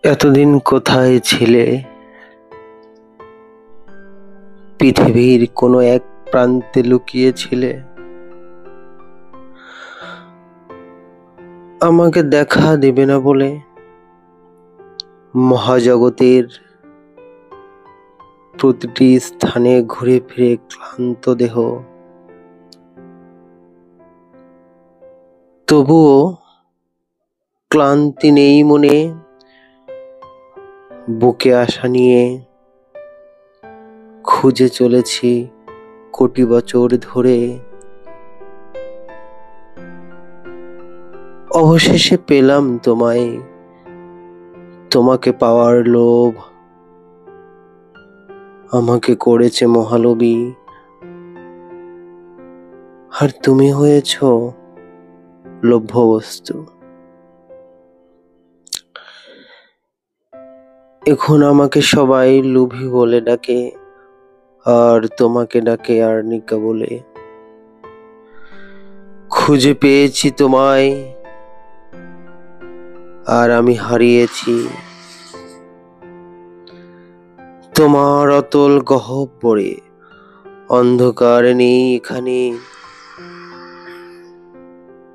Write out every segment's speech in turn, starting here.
এতদিন কোথায় ছিলে? পৃথিবীর কোনো এক প্রান্তে লুকিয়ে ছিলে? আমাকে দেখা দেবে না বলে মহাজগতের প্রতিটি স্থানে ঘুরে ফিরে ক্লান্ত দেহ, তবুও ক্লান্তি নেই মনে। বুকে আশা নিয়ে খুঁজে চলেছি কোটি বছর ধরে। অবশেষে পেলাম তোমায়, তোমাকে পাওয়ার লোভ আমাকে করেছে মহালোভী। আর তুমি হয়েছ লভ্যবস্তু। এখন আমাকে সবাই লোভী বলে ডাকে, আর তোমাকে ডাকে আর্নিকা বলে। খুঁজে পেয়েছি তোমায়, আর আমি হারিয়েছি তোমার অতল গহ্বরে। অন্ধকার নেই এখানে,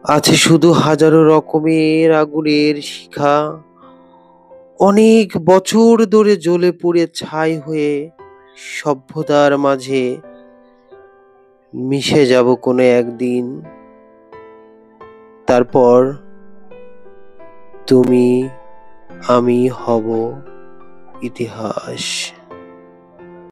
আছে শুধু হাজারো রকমের আগুনের শিখা। অনেক বছর ধরে জ্বলে পুড়ে ছাই হয়ে সভ্যতার মাঝে মিশে যাব কোনো একদিন। তারপর তুমি আমি হব ইতিহাস।